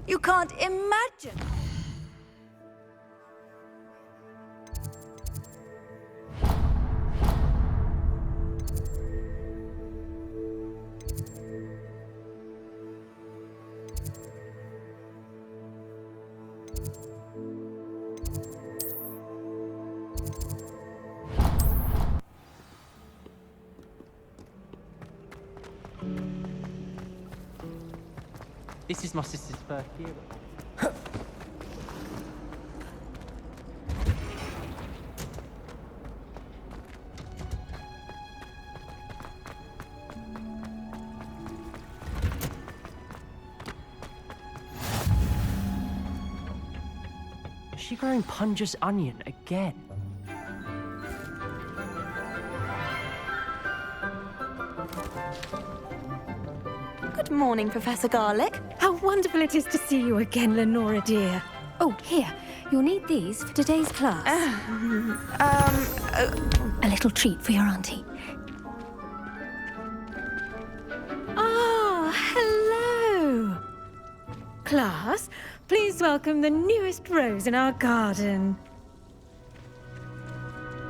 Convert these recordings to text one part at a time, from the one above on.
You can't imagine. This is my sister's first year. Is she growing Punja's onion again? Good morning, Professor Garlic. How wonderful it is to see you again, Lenora dear. Oh, here. You'll need these for today's class. A little treat for your auntie. Ah, hello. Class, please welcome the newest rose in our garden.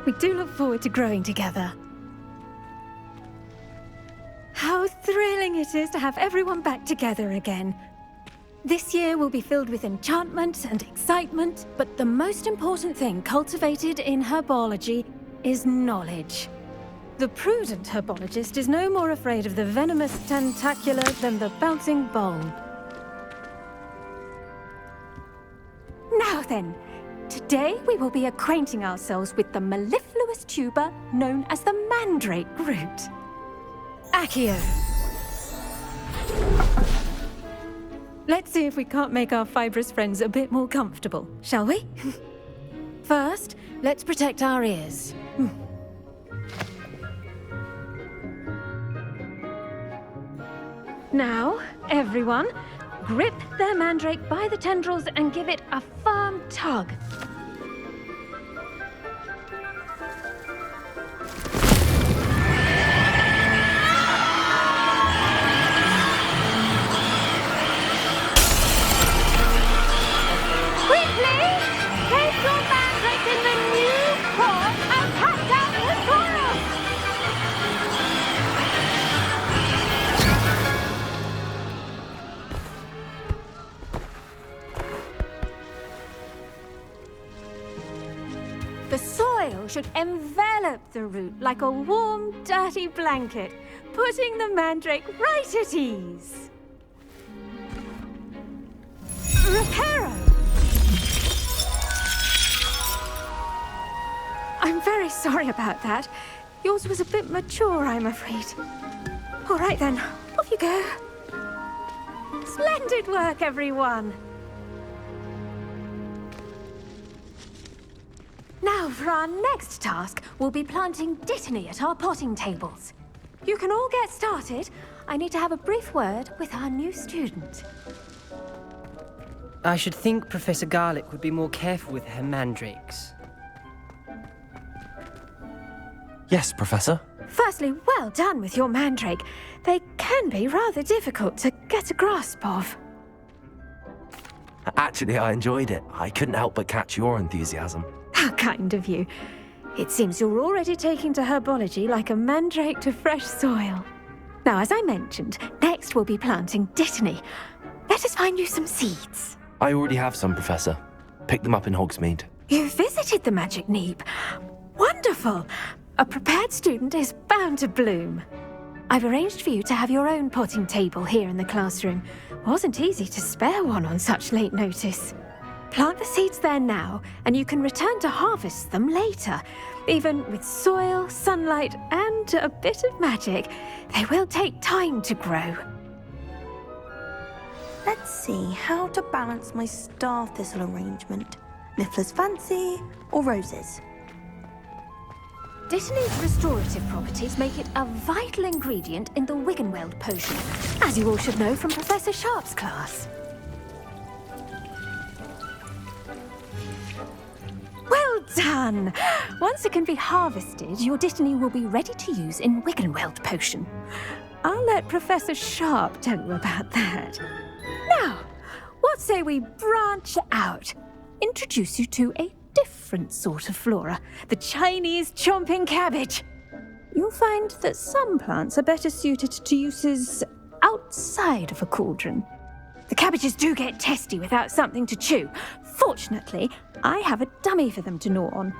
We do look forward to growing together. How thrilling it is to have everyone back together again. This year will be filled with enchantment and excitement, but the most important thing cultivated in herbology is knowledge. The prudent herbologist is no more afraid of the venomous tentacular than the bouncing bulb. Now then, today we will be acquainting ourselves with the mellifluous tuber known as the mandrake root. Accio. Let's see if we can't make our fibrous friends a bit more comfortable, shall we? First, let's protect our ears. Now, everyone, grip their mandrake by the tendrils and give it a firm tug. The soil should envelop the root like a warm, dirty blanket, putting the mandrake right at ease. Reparo! I'm very sorry about that. Yours was a bit mature, I'm afraid. All right then, off you go. Splendid work, everyone. Now, for our next task, we'll be planting dittany at our potting tables. You can all get started. I need to have a brief word with our new student. I should think Professor Garlic would be more careful with her mandrakes. Yes, Professor. Firstly, well done with your mandrake. They can be rather difficult to get a grasp of. Actually, I enjoyed it. I couldn't help but catch your enthusiasm. How kind of you. It seems you're already taking to herbology like a mandrake to fresh soil. Now, as I mentioned, next we'll be planting dittany. Let us find you some seeds. I already have some, Professor. Picked them up in Hogsmeade. You visited the Magic Neep. Wonderful! A prepared student is bound to bloom. I've arranged for you to have your own potting table here in the classroom. Wasn't easy to spare one on such late notice. Plant the seeds there now, and you can return to harvest them later. Even with soil, sunlight, and a bit of magic, they will take time to grow. Let's see how to balance my star thistle arrangement. Niffler's fancy or roses? Dittany's restorative properties make it a vital ingredient in the Wiggenweld potion, as you all should know from Professor Sharp's class. Well done! Once it can be harvested, your dittany will be ready to use in Wiggenweld potion. I'll let Professor Sharp tell you about that. Now, what's say we branch out. Introduce you to a different sort of flora, the Chinese chomping cabbage. You'll find that some plants are better suited to uses outside of a cauldron. The cabbages do get testy without something to chew. Fortunately, I have a dummy for them to gnaw on.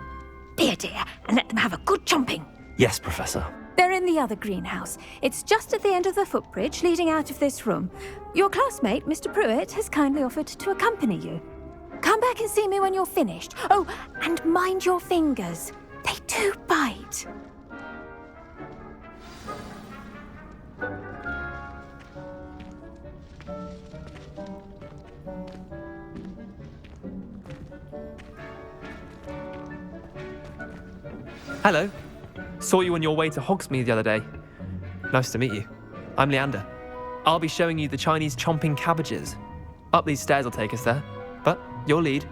Be a dear and let them have a good chomping. Yes, Professor. They're in the other greenhouse. It's just at the end of the footbridge leading out of this room. Your classmate, Mr. Pruitt, has kindly offered to accompany you. Come back and see me when you're finished. Oh, and mind your fingers. They do bite. Hello. Saw you on your way to Hogsmeade the other day. Nice to meet you. I'm Leander. I'll be showing you the Chinese chomping cabbages. Up these stairs will take us there, but your lead.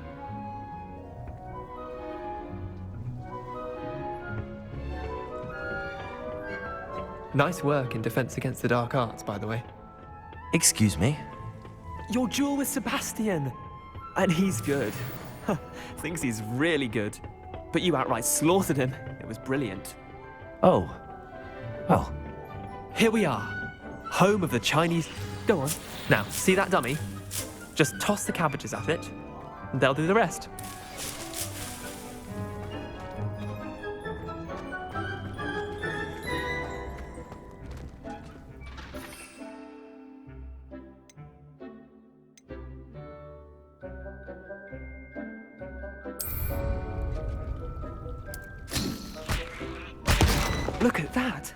Nice work in Defense Against the Dark Arts, by the way. Excuse me? Your duel with Sebastian! And he's good. Thinks he's really good. But you outright slaughtered him. It was brilliant. Oh. Well. Here we are. Home of the Chinese... Go on. Now, see that dummy? Just toss the cabbages at it, and they'll do the rest. Look at that!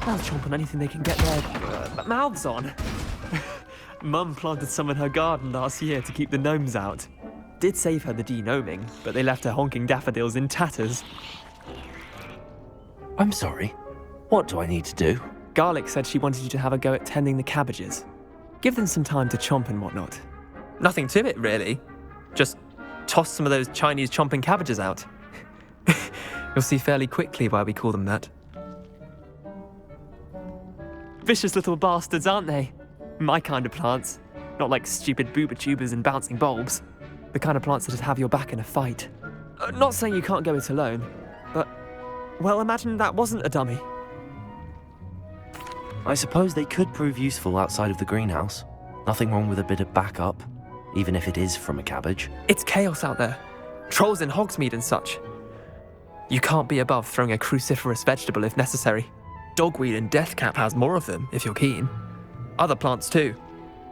They'll chomp on anything they can get their mouths on. Mum planted some in her garden last year to keep the gnomes out. Did save her the de-gnoming, but they left her honking daffodils in tatters. I'm sorry. What do I need to do? Garlic said she wanted you to have a go at tending the cabbages. Give them some time to chomp and whatnot. Nothing to it, really. Just toss some of those Chinese chomping cabbages out. You'll see fairly quickly why we call them that. Vicious little bastards, aren't they? My kind of plants. Not like stupid booba tubers and bouncing bulbs. The kind of plants that'd have your back in a fight. Not saying you can't go it alone, but... Well, imagine that wasn't a dummy. I suppose they could prove useful outside of the greenhouse. Nothing wrong with a bit of backup, even if it is from a cabbage. It's chaos out there. Trolls in Hogsmeade and such. You can't be above throwing a cruciferous vegetable if necessary. Dogweed and deathcap has more of them, if you're keen. Other plants too.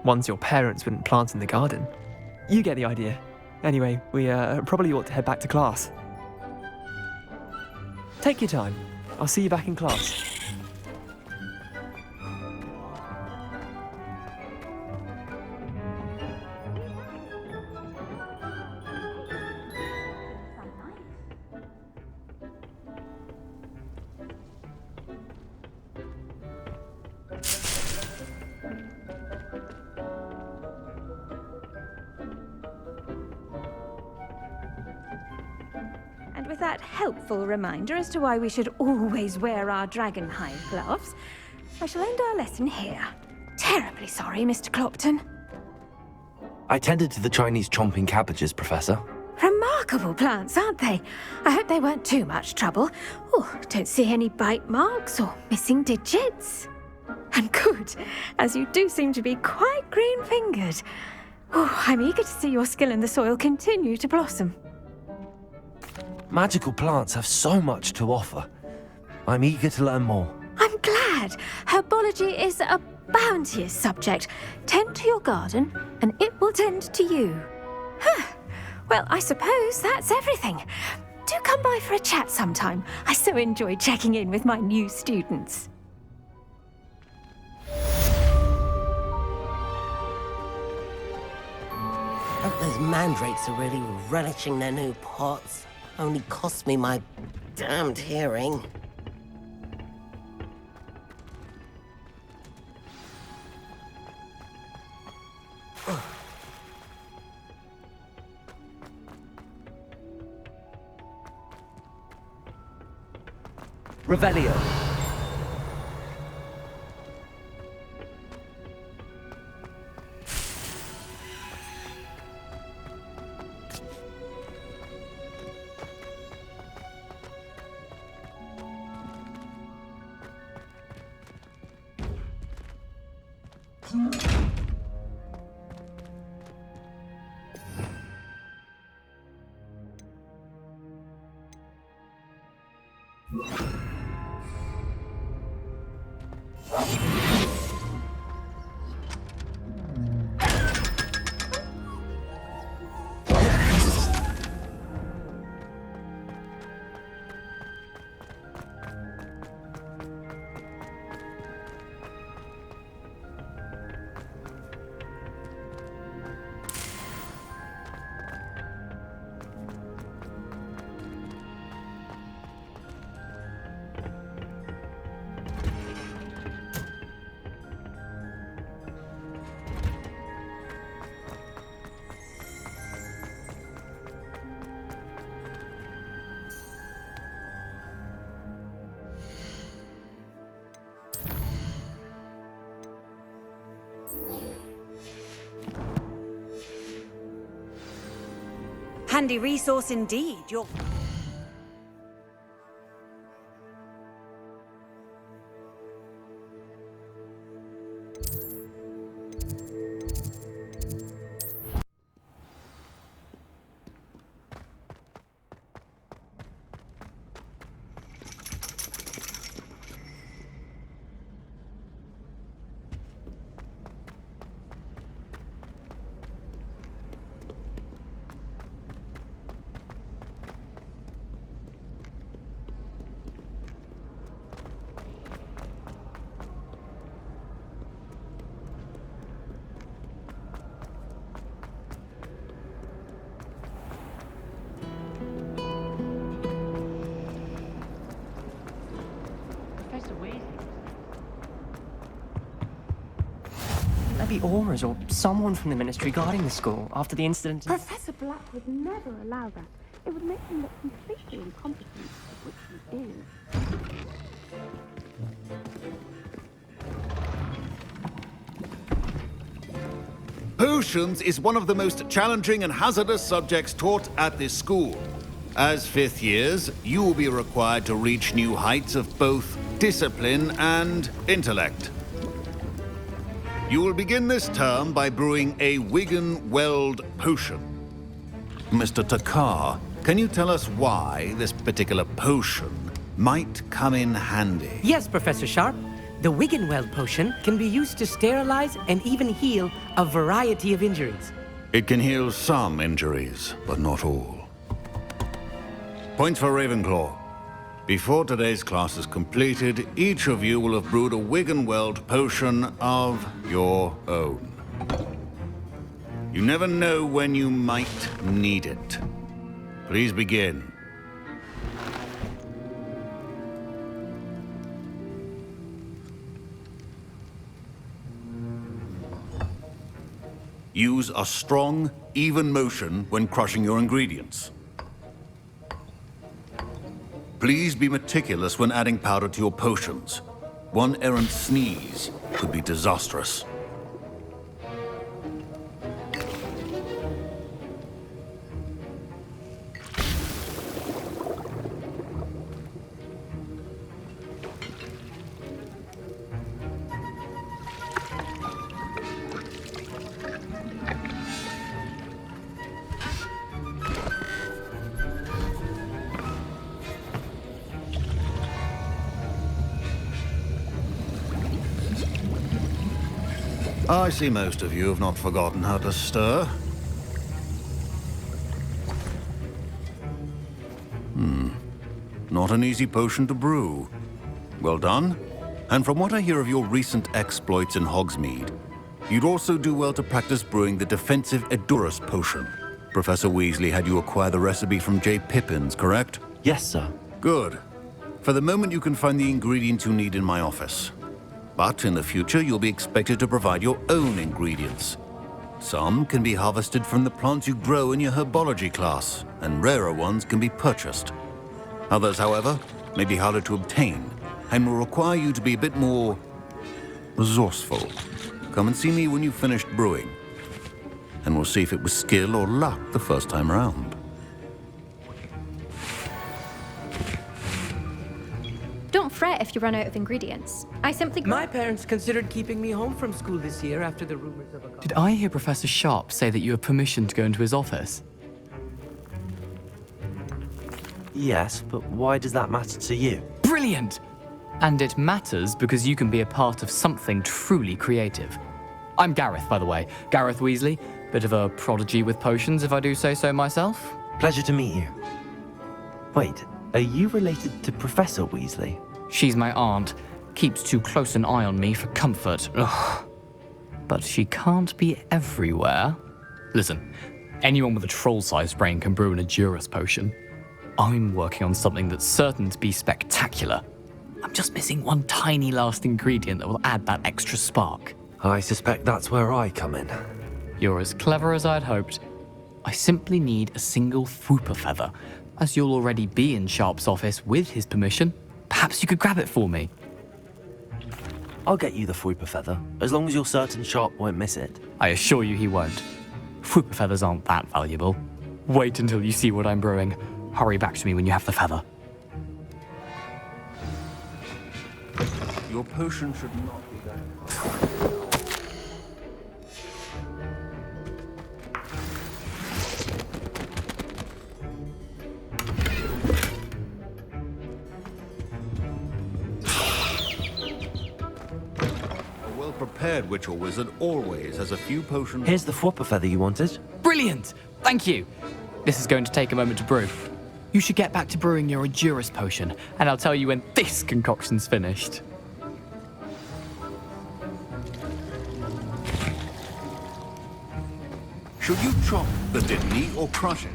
Ones your parents wouldn't plant in the garden. You get the idea. Anyway, we probably ought to head back to class. Take your time. I'll see you back in class. And with that helpful reminder as to why we should always wear our dragonhide gloves, I shall end our lesson here. Terribly sorry, Mr. Clopton. I tended to the Chinese chomping cabbages, Professor. Remarkable plants, aren't they? I hope they weren't too much trouble. Oh, don't see any bite marks or missing digits. And good, as you do seem to be quite green-fingered. Oh, I'm eager to see your skill in the soil continue to blossom. Magical plants have so much to offer. I'm eager to learn more. I'm glad. Herbology is a bounteous subject. Tend to your garden, and it will tend to you. Well, I suppose that's everything. Do come by for a chat sometime. I so enjoy checking in with my new students. Hope those mandrakes are really relishing their new pots. Only cost me my damned hearing. Revelio. Handy resource indeed. You're... There be Aurors or someone from the ministry guarding the school after the incident. Professor Black would never allow that. It would make him look completely incompetent, which he is. Potions is one of the most challenging and hazardous subjects taught at this school. As fifth years, you will be required to reach new heights of both discipline and intellect. You will begin this term by brewing a Wigan Weld potion. Mr. Takar, can you tell us why this particular potion might come in handy? Yes, Professor Sharp. The Wiggenweld potion can be used to sterilize and even heal a variety of injuries. It can heal some injuries, but not all. Points for Ravenclaw. Before today's class is completed, each of you will have brewed a Wiggenweld potion of your own. You never know when you might need it. Please begin. Use a strong, even motion when crushing your ingredients. Please be meticulous when adding powder to your potions. One errant sneeze could be disastrous. I see most of you have not forgotten how to stir. Not an easy potion to brew. Well done. And from what I hear of your recent exploits in Hogsmeade, you'd also do well to practice brewing the defensive Edurus potion. Professor Weasley had you acquire the recipe from J. Pippins, correct? Yes, sir. Good. For the moment, you can find the ingredients you need in my office. But in the future, you'll be expected to provide your own ingredients. Some can be harvested from the plants you grow in your herbology class, and rarer ones can be purchased. Others, however, may be harder to obtain, and will require you to be a bit more resourceful. Come and see me when you've finished brewing, and we'll see if it was skill or luck the first time around. Don't fret if you run out of ingredients. I simply... My parents considered keeping me home from school this year after the rumors of a... Did I hear Professor Sharp say that you have permission to go into his office? Yes, but why does that matter to you? Brilliant! And it matters because you can be a part of something truly creative. I'm Gareth, by the way. Gareth Weasley. Bit of a prodigy with potions, if I do say so myself. Pleasure to meet you. Wait, are you related to Professor Weasley? She's my aunt. Keeps too close an eye on me for comfort. Ugh. But she can't be everywhere. Listen, anyone with a troll-sized brain can brew an Edurus potion. I'm working on something that's certain to be spectacular. I'm just missing one tiny last ingredient that will add that extra spark. I suspect that's where I come in. You're as clever as I'd hoped. I simply need a single Fwooper feather. As you'll already be in Sharp's office with his permission, perhaps you could grab it for me. I'll get you the Fwooper feather, as long as you're certain Sharp won't miss it. I assure you he won't. Fwooper feathers aren't that valuable. Wait until you see what I'm brewing. Hurry back to me when you have the feather. Your potion should not be there. A well-prepared witch or wizard always has a few potions. Here's the Fwooper feather you wanted. Brilliant! Thank you! This is going to take a moment to brew. You should get back to brewing your Edurus potion, and I'll tell you when this concoction's finished. Should you chop the didney or crush it?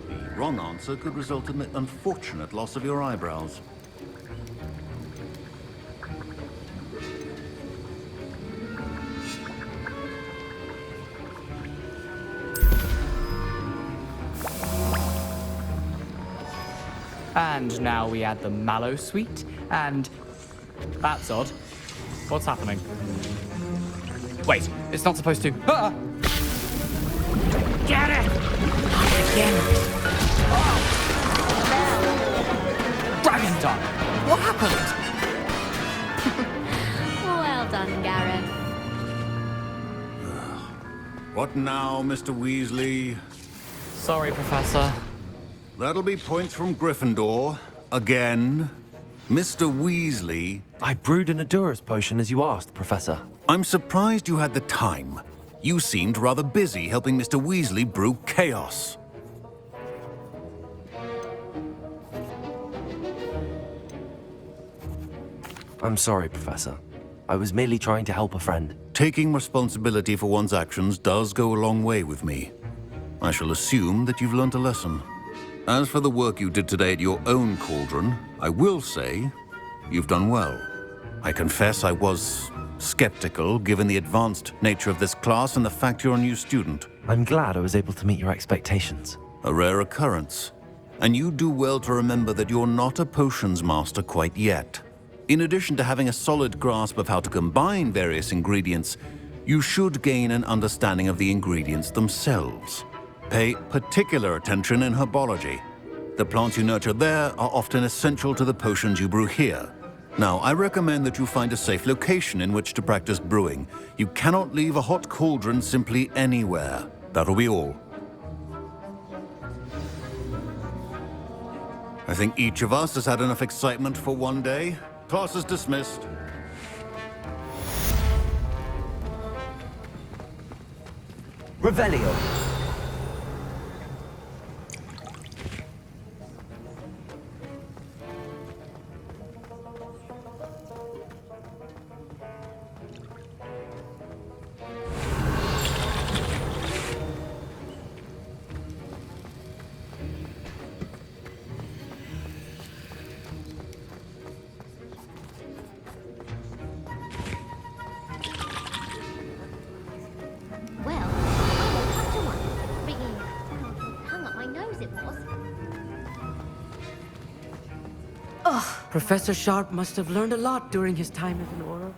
The wrong answer could result in the unfortunate loss of your eyebrows. And now we add the mallow sweet, and... That's odd. What's happening? Wait, it's not supposed to... Ah! Get it! Again. Dragon Tongue! What happened? Well done, Gareth. What now, Mr. Weasley? Sorry, Professor. That'll be points from Gryffindor. Again. Mr. Weasley. I brewed an Edurus potion as you asked, Professor. I'm surprised you had the time. You seemed rather busy helping Mr. Weasley brew chaos. I'm sorry, Professor. I was merely trying to help a friend. Taking responsibility for one's actions does go a long way with me. I shall assume that you've learnt a lesson. As for the work you did today at your own cauldron, I will say you've done well. I confess I was skeptical, given the advanced nature of this class and the fact you're a new student. I'm glad I was able to meet your expectations. A rare occurrence. And you do well to remember that you're not a potions master quite yet. In addition to having a solid grasp of how to combine various ingredients, you should gain an understanding of the ingredients themselves. Pay particular attention in herbology. The plants you nurture there are often essential to the potions you brew here. Now, I recommend that you find a safe location in which to practice brewing. You cannot leave a hot cauldron simply anywhere. That'll be all. I think each of us has had enough excitement for one day. Class is dismissed. Revelio. Well, I woke up to one. Being hung up my nose, it was. Professor Sharp must have learned a lot during his time as an Auror.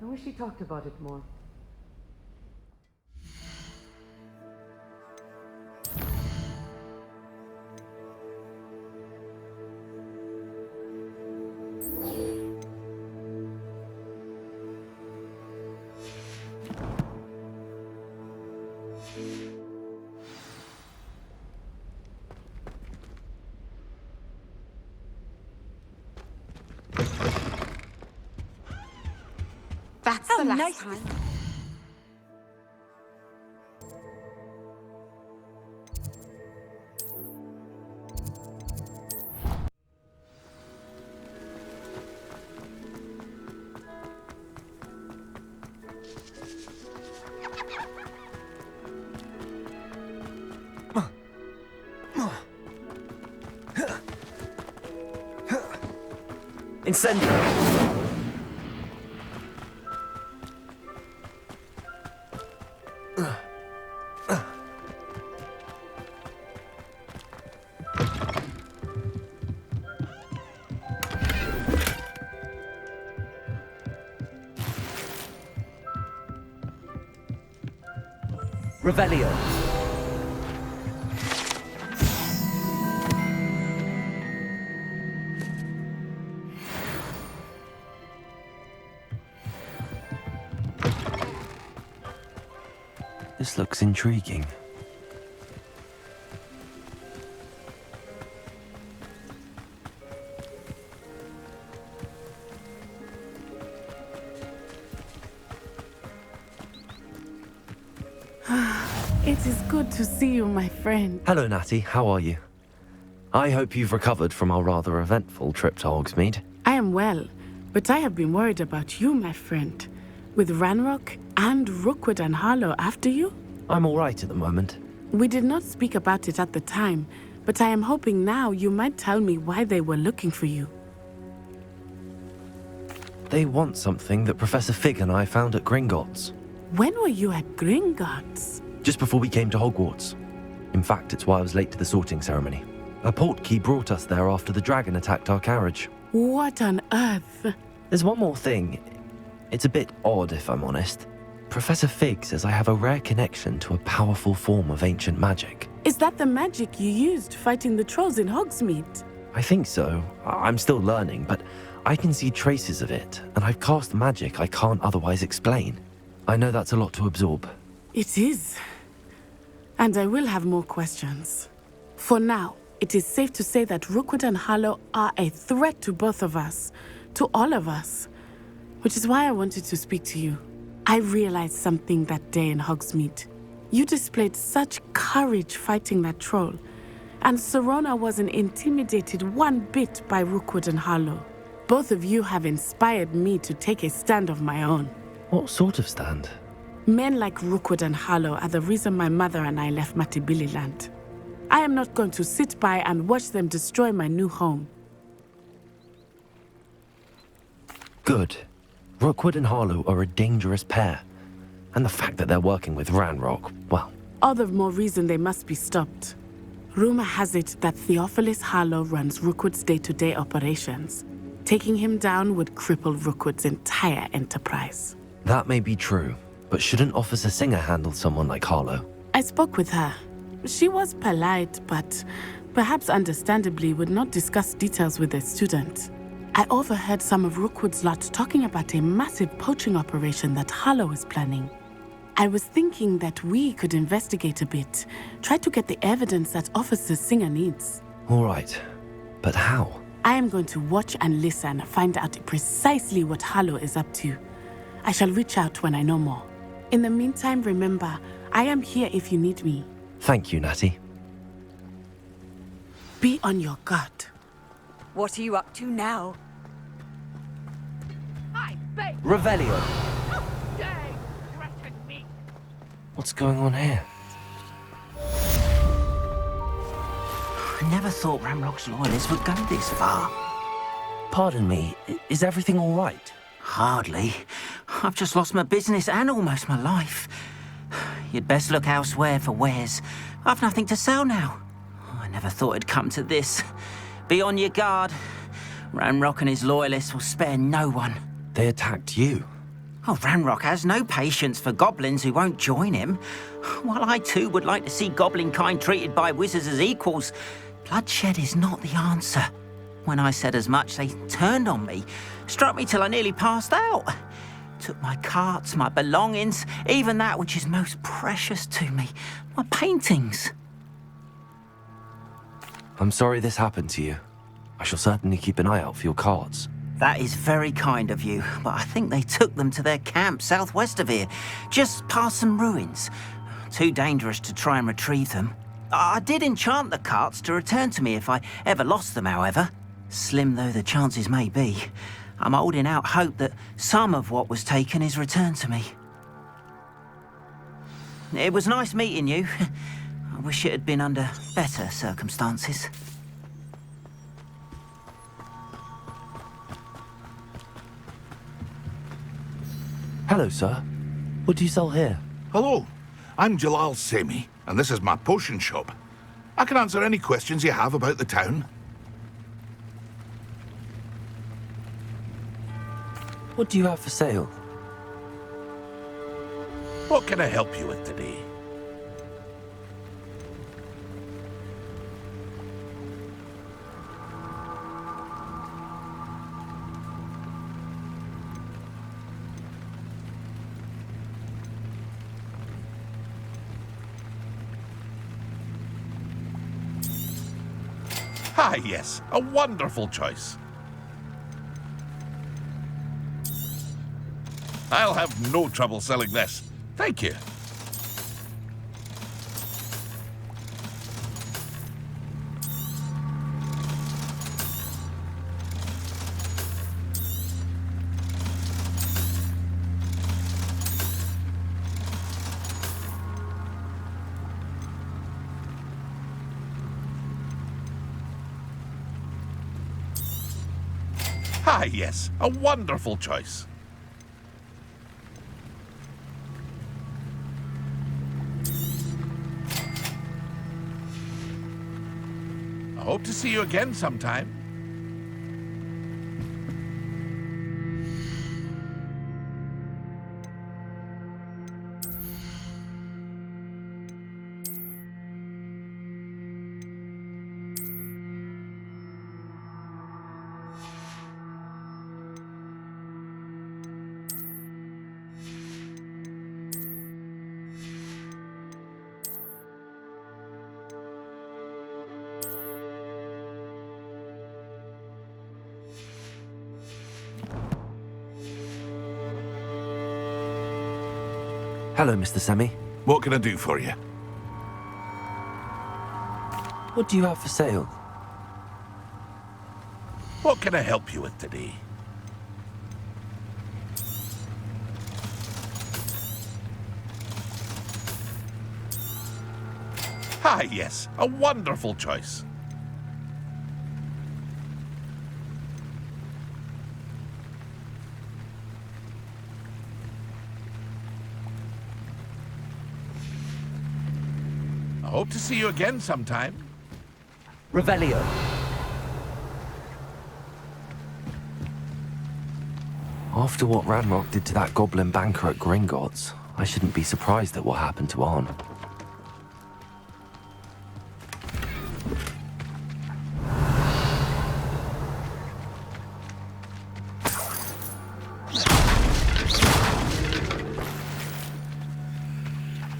I wish he talked about it more. last nice time. Incendio! Revelio. This looks intriguing. It is good to see you, my friend. Hello, Natty. How are you? I hope you've recovered from our rather eventful trip to Hogsmeade. I am well, but I have been worried about you, my friend. With Ranrock and Rookwood and Harlow after you? I'm all right at the moment. We did not speak about it at the time, but I am hoping now you might tell me why they were looking for you. They want something that Professor Fig and I found at Gringotts. When were you at Gringotts? Just before we came to Hogwarts. In fact, it's why I was late to the sorting ceremony. A portkey brought us there after the dragon attacked our carriage. What on earth? There's one more thing. It's a bit odd, if I'm honest. Professor Fig says I have a rare connection to a powerful form of ancient magic. Is that the magic you used fighting the trolls in Hogsmeade? I think so. I'm still learning, but I can see traces of it, and I've cast magic I can't otherwise explain. I know that's a lot to absorb. It is. And I will have more questions. For now, it is safe to say that Rookwood and Harlow are a threat to both of us, to all of us. Which is why I wanted to speak to you. I realized something that day in Hogsmeade. You displayed such courage fighting that troll, and Serona wasn't intimidated one bit by Rookwood and Harlow. Both of you have inspired me to take a stand of my own. What sort of stand? Men like Rookwood and Harlow are the reason my mother and I left Matibililand. I am not going to sit by and watch them destroy my new home. Good. Rookwood and Harlow are a dangerous pair. And the fact that they're working with Ranrock, well... All the more reason they must be stopped. Rumor has it that Theophilus Harlow runs Rookwood's day-to-day operations. Taking him down would cripple Rookwood's entire enterprise. That may be true, but shouldn't Officer Singer handle someone like Harlow? I spoke with her. She was polite, but perhaps understandably would not discuss details with a student. I overheard some of Rookwood's lot talking about a massive poaching operation that Harlow is planning. I was thinking that we could investigate a bit, try to get the evidence that Officer Singer needs. All right, but how? I am going to watch and listen, find out precisely what Harlow is up to. I shall reach out when I know more. In the meantime, remember, I am here if you need me. Thank you, Natty. Be on your guard. What are you up to now? Revelio. What's going on here? I never thought Ranrock's loyalists would go this far. Pardon me, is everything all right? Hardly. I've just lost my business and almost my life. You'd best look elsewhere for wares. I've nothing to sell now. I never thought it'd come to this. Be on your guard. Ranrock and his loyalists will spare no one. They attacked you. Oh, Ranrock has no patience for goblins who won't join him. While I too would like to see goblin kind treated by wizards as equals, bloodshed is not the answer. When I said as much, they turned on me, struck me till I nearly passed out. Took my carts, my belongings, even that which is most precious to me, my paintings. I'm sorry this happened to you. I shall certainly keep an eye out for your cards. That is very kind of you, but I think they took them to their camp southwest of here, just past some ruins. Too dangerous to try and retrieve them. I did enchant the carts to return to me if I ever lost them, however. Slim though the chances may be, I'm holding out hope that some of what was taken is returned to me. It was nice meeting you. I wish it had been under better circumstances. Hello, sir. What do you sell here? Hello, I'm Jalal Semi, and this is my potion shop. I can answer any questions you have about the town. What do you have for sale? What can I help you with today? Ah, yes, a wonderful choice. I'll have no trouble selling this. Thank you. Ah, yes, a wonderful choice. I hope to see you again sometime. Hello, Mr. Semi. What can I do for you? What do you have for sale? What can I help you with today? Ah, yes, a wonderful choice. I hope to see you again sometime. Revelio. After what Ranrock did to that goblin banker at Gringotts, I shouldn't be surprised at what happened to Arn.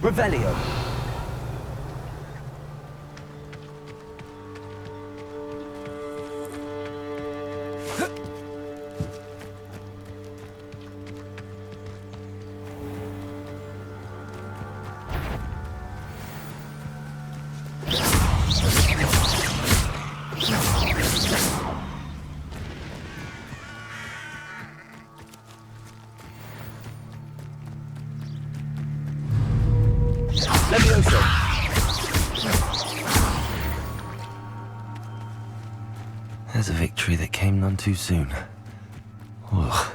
Revelio. There's a victory that came none too soon. Ugh.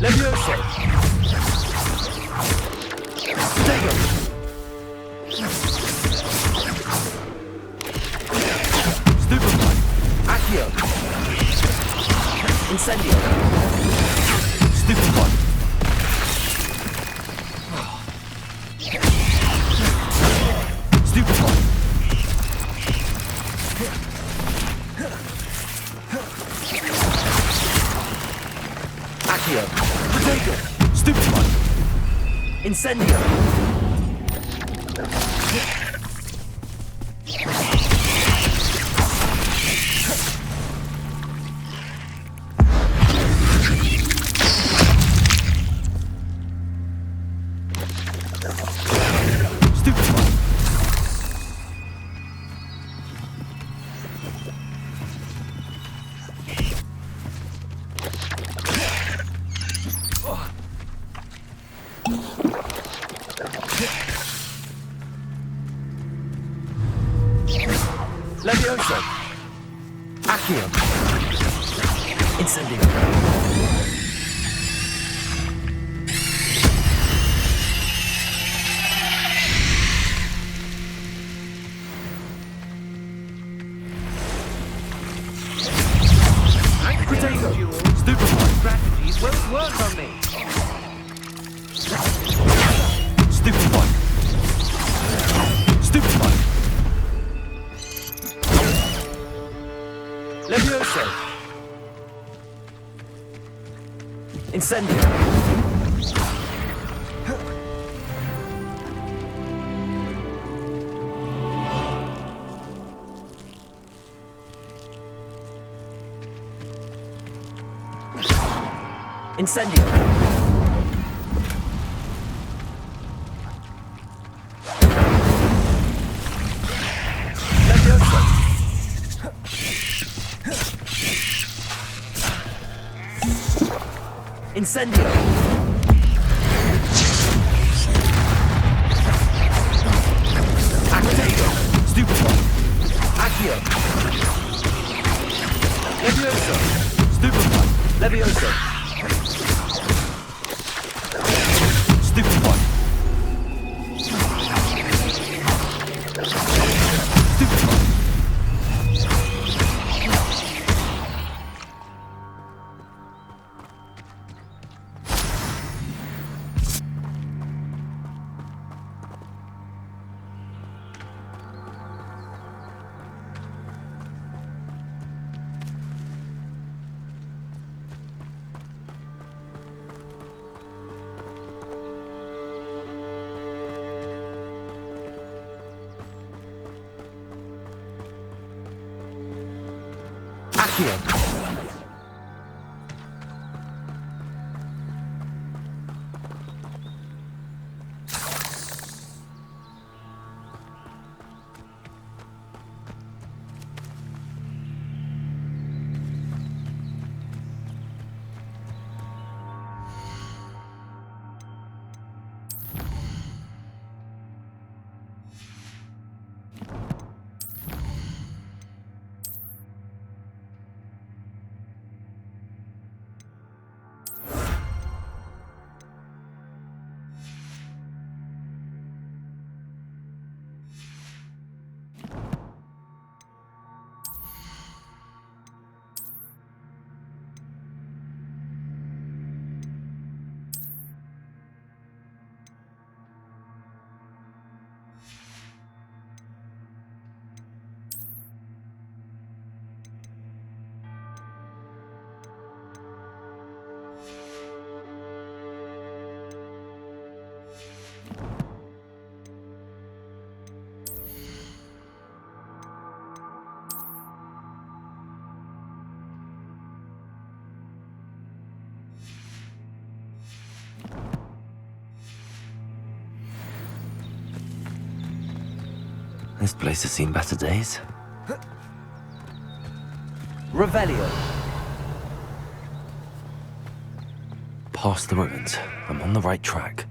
Levioso! Stego! Stupid! Incendio! Levioso! Accio! Incendio! Potato! Stupefy! Strategies won't work on me! Stupefy! Stupefy! Levioso! Incendio! Incendio! Levioso! Incendio! Accio! Stupefy! Accio! Levioso! Stupefy! Levioso! Stupefy! Stupefy! Accio! This place has seen better days. Revelio. Past the ruins. I'm on the right track.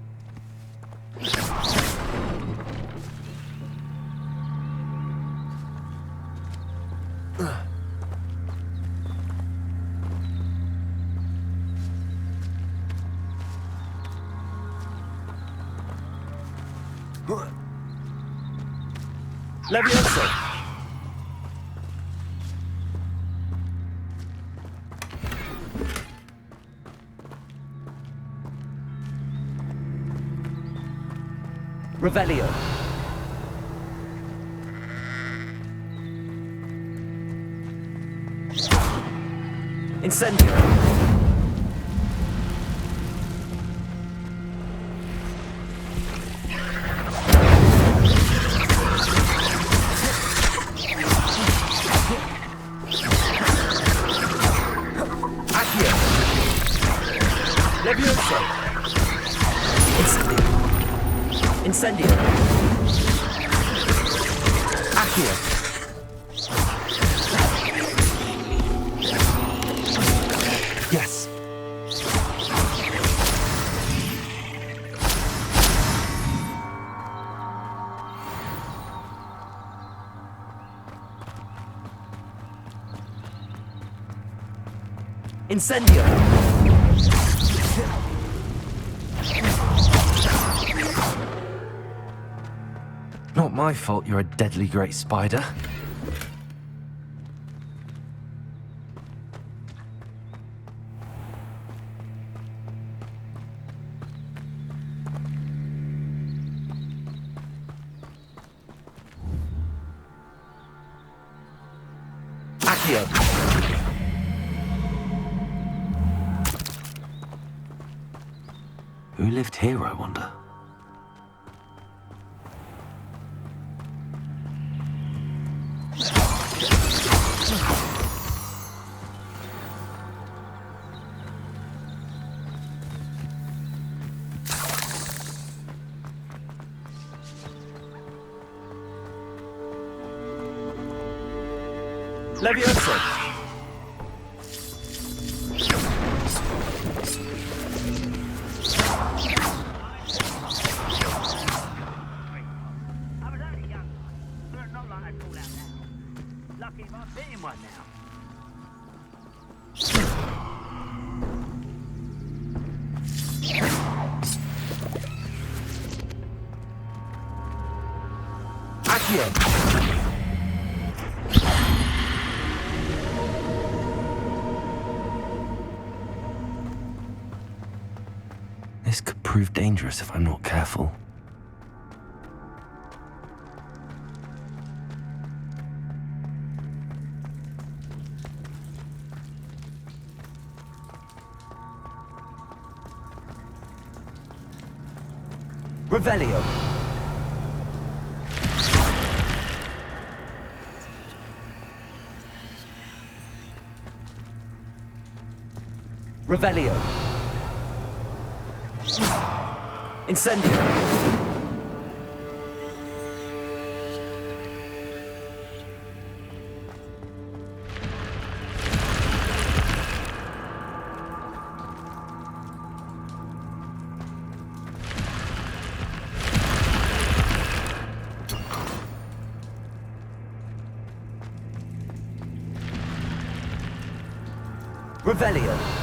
Levioso! Revelio! Incendio! Incendio. Accio. Yes. Incendio. Not my fault you're a deadly great spider. Accio. Who lived here, I wonder? Levioso. This could prove dangerous if I'm not careful. Revelio. Revelio. Incendio. Revelio.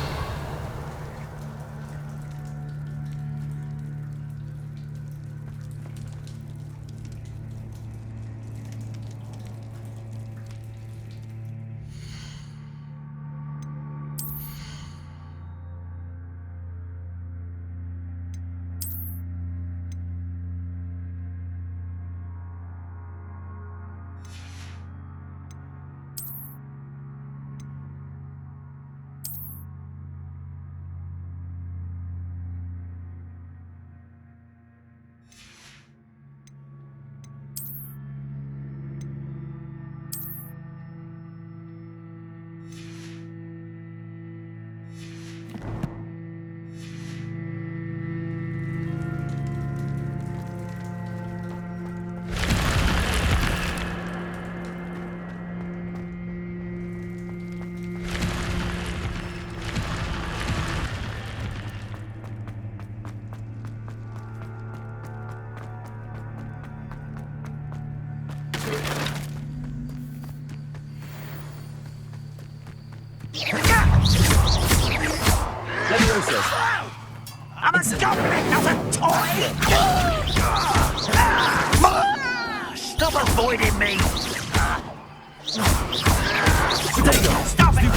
I'm a goblin, not a toy! Stop avoiding me! Stop it!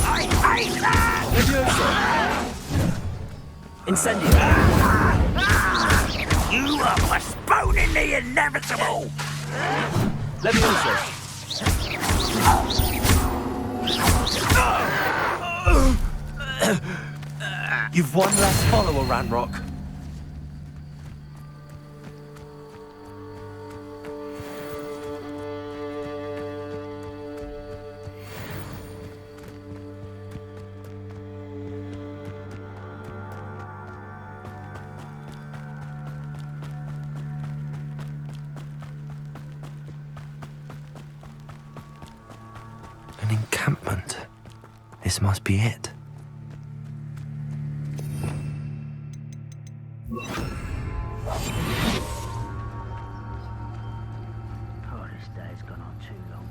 I hate that! Incendio. You are postponing the inevitable! Levioso. You've one less follower, Ranrock. An encampment. This must be it. Oh, this day's gone on too long.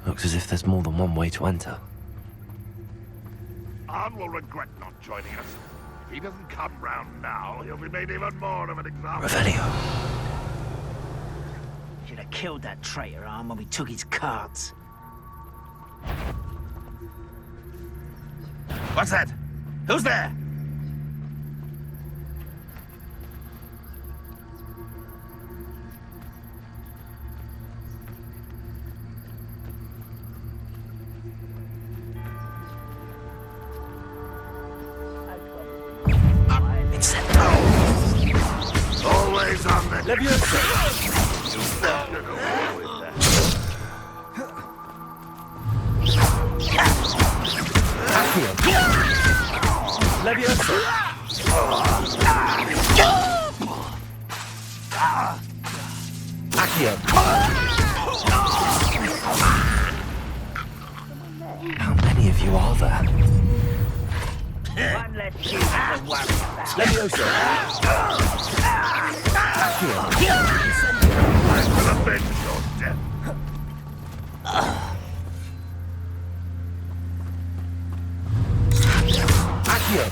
Looks as if there's more than one way to enter. Arn will regret not joining us. If he doesn't come round now, he'll be made even more of an example. Revelio. Should have killed that traitor, Arn, when we took his cards. What's that? Who's there? Always on the... Leviosa! Leviosa! Accio! How many of you are there? One less shooter to worry about. Leviosa! Accio! I'm gonna avenge your death. Accio!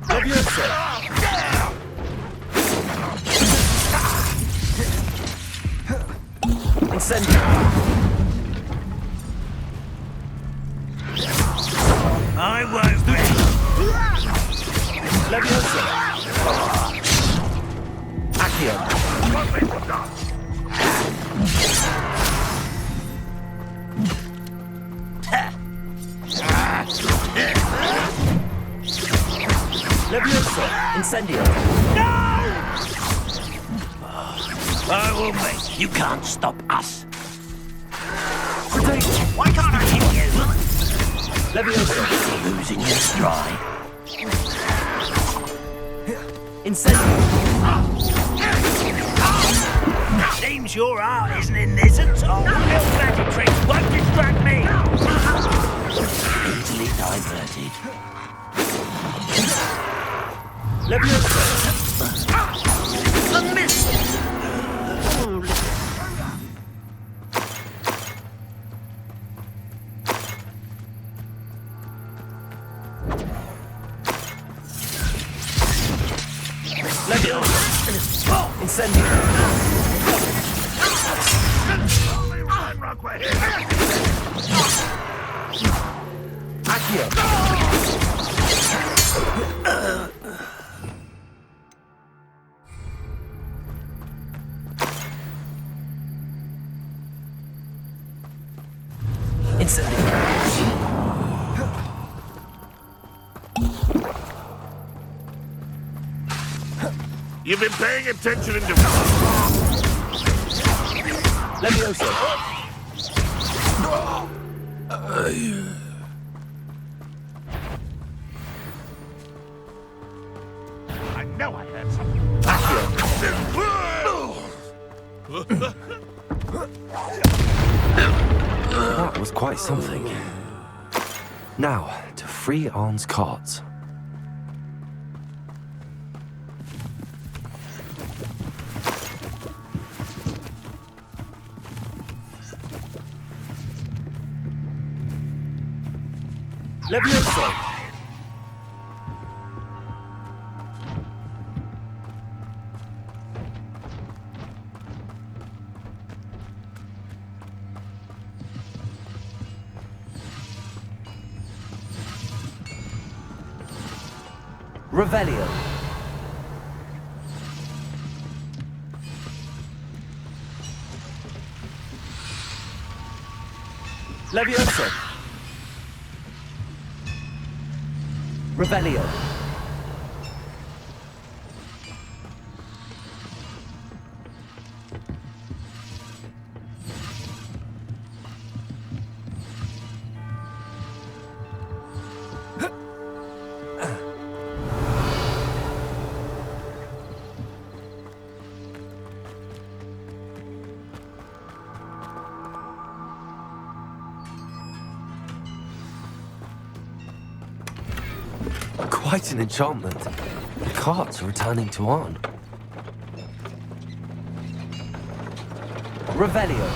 Leviosa! Incendio! I won't be. Leviosa! Accio! Leviosa! Incendio! I will make. You can't stop us. Why can't I hit you? Leviosa! Losing your stride. Incendio! Seems your heart isn't in this at all. Little magic tricks won't distract me. Easily diverted. Leviosa! A miss. Incendio! Only run, Rockway. Accio! Incendio! You've been paying attention in Leviosa! I know I heard something. That was quite something. Now, to free Arn's cards. Leviosa! Revelio! Leviosa! Revelio! Quite an enchantment. The carts are returning to Arn. Revelio.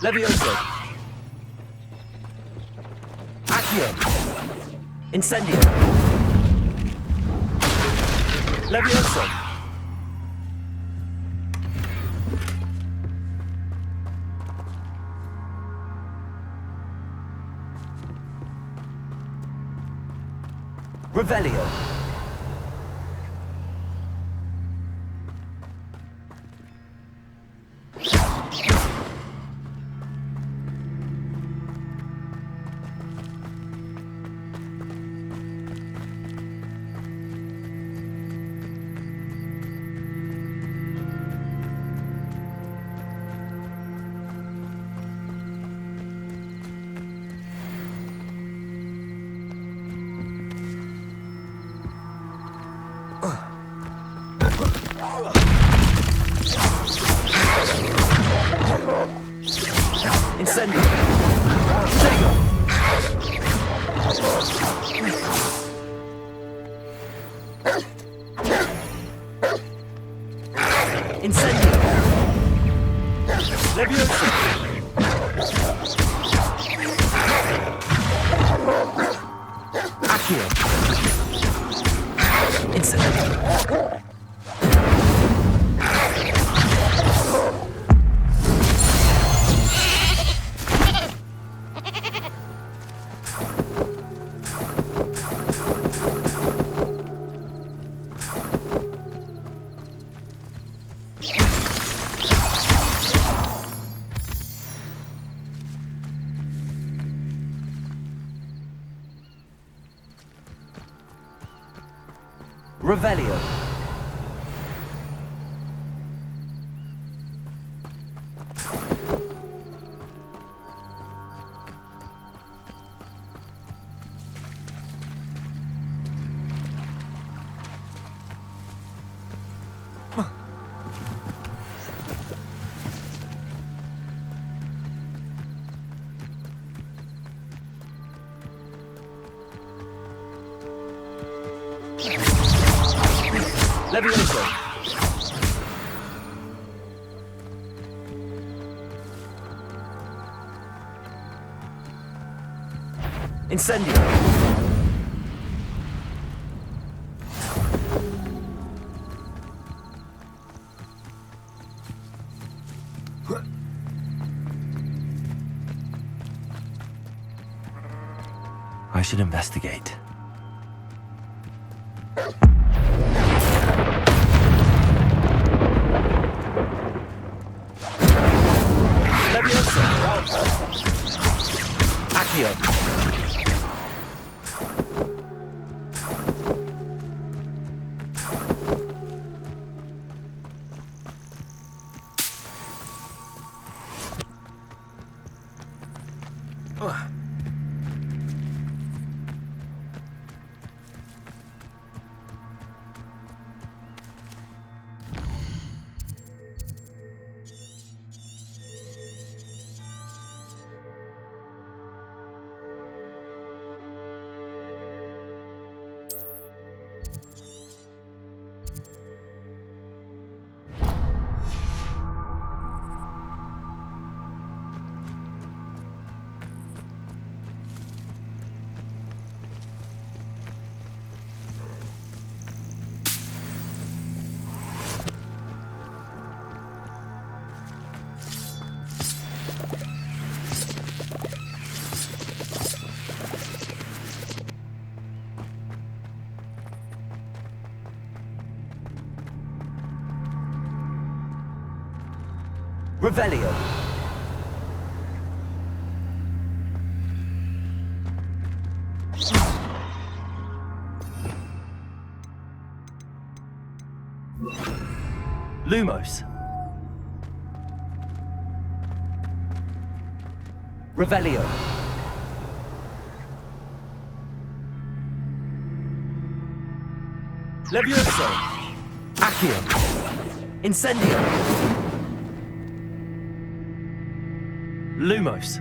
Levioso. Accio. Incendio. Levioso. Revelio. Incendio. Tego. Incendio. Levioso. Accio. Incendio. Revelio. Levioso. Incendio. I should investigate. Levioso. Accio. Revelio. Lumos. Revelio. Levioso. Accio. Incendio. Lumos.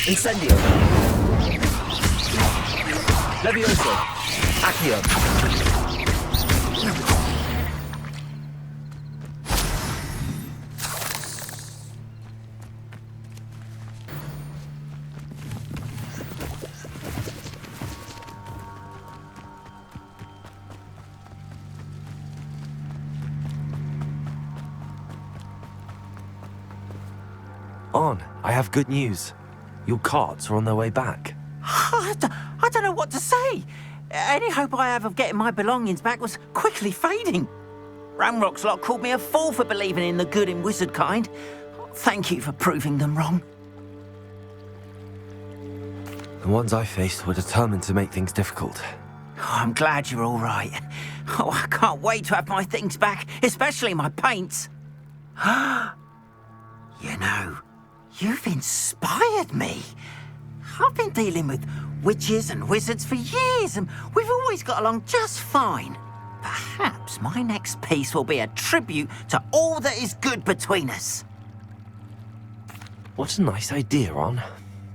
Incendio. Levioso. Accio. On, I have good news. Your carts are on their way back. I don't know what to say. Any hope I have of getting my belongings back was quickly fading. Ramrock's lot called me a fool for believing in the good in wizard kind. Thank you for proving them wrong. The ones I faced were determined to make things difficult. Oh, I'm glad you're all right. Oh, I can't wait to have my things back, especially my paints. You know, you've inspired me. I've been dealing with witches and wizards for years, and we've always got along just fine. Perhaps my next piece will be a tribute to all that is good between us. What a nice idea, On.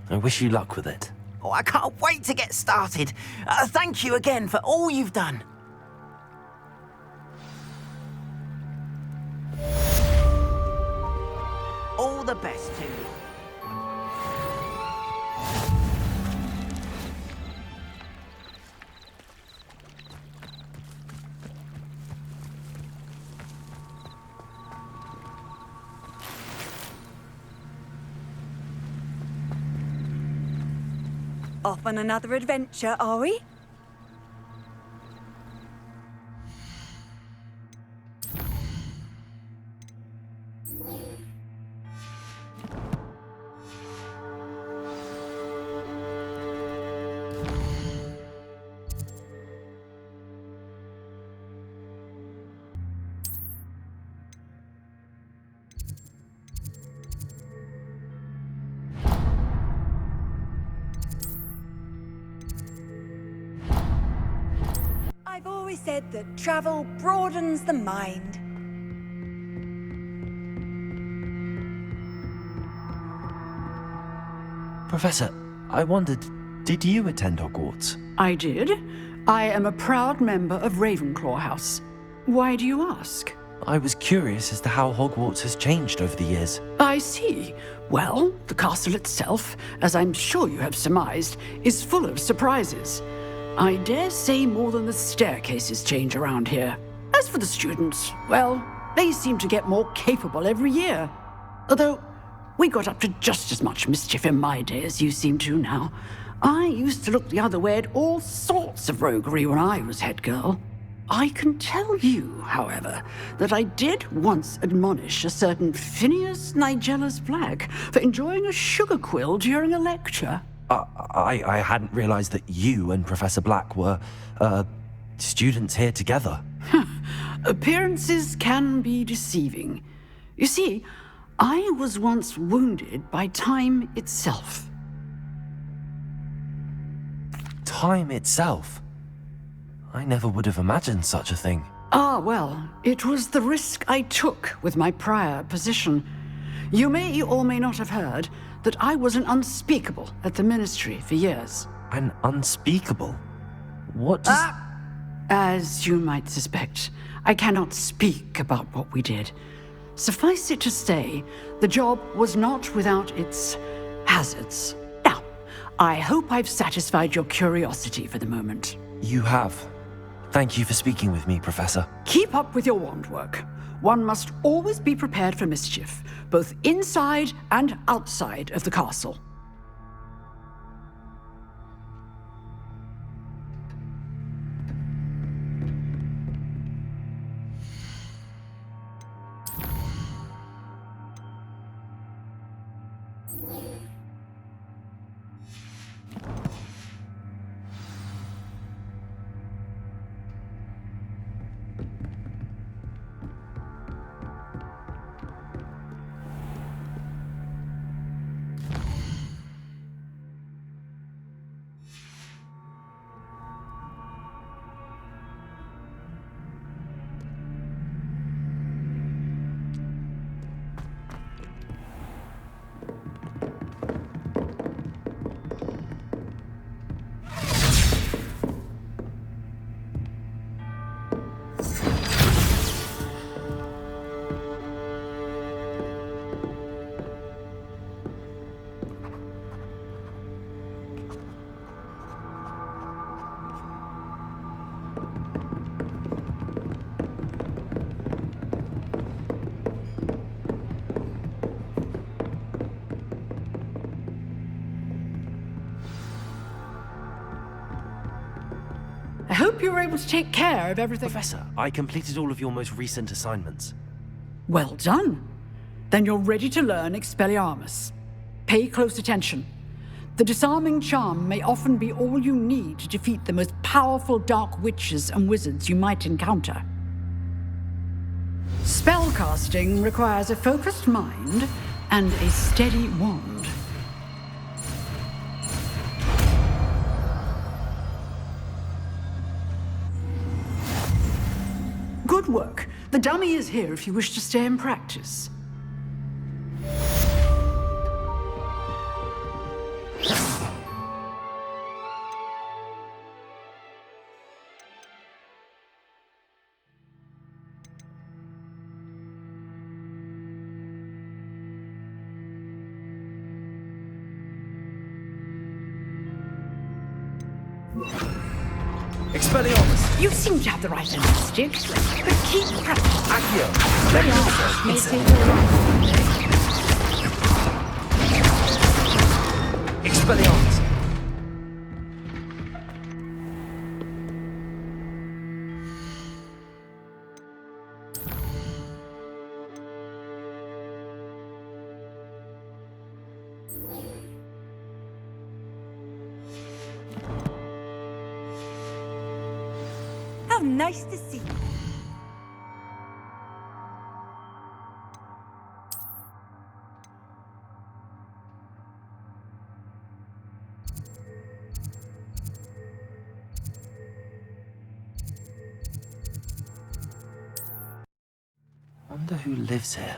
I wish you luck with it. Oh, I can't wait to get started. Thank you again for all you've done. All the best to you. Off on another adventure, are we? I've always said that travel broadens the mind. Professor, I wondered, did you attend Hogwarts? I did. I am a proud member of Ravenclaw House. Why do you ask? I was curious as to how Hogwarts has changed over the years. I see. Well, the castle itself, as I'm sure you have surmised, is full of surprises. I dare say more than the staircases change around here. As for the students, well, they seem to get more capable every year. Although, we got up to just as much mischief in my day as you seem to now. I used to look the other way at all sorts of roguery when I was head girl. I can tell you, however, that I did once admonish a certain Phineas Nigellus Black for enjoying a sugar quill during a lecture. I hadn't realized that you and Professor Black were, students here together. Appearances can be deceiving. You see, I was once wounded by time itself. Time itself? I never would have imagined such a thing. Ah, well, it was the risk I took with my prior position. You may or may not have heard that I was an unspeakable at the Ministry for years. An unspeakable? What does... As you might suspect, I cannot speak about what we did. Suffice it to say, the job was not without its hazards. Now, I hope I've satisfied your curiosity for the moment. You have. Thank you for speaking with me, Professor. Keep up with your wand work. one must always be prepared for mischief, both inside and outside of the castle. I hope you were able to take care of everything. Professor, I completed all of your most recent assignments. Well done. Then you're ready to learn Expelliarmus. Pay close attention. The disarming charm may often be all you need to defeat the most powerful dark witches and wizards you might encounter. Spellcasting requires a focused mind and a steady wand. Good work. The dummy is here if you wish to stay and practice. Expelliarmus! You seem to have the right end of the stick, but keep practicing. Accio! Expelliarmus may take a Expelliarmus! How nice to see you. Wonder who lives here.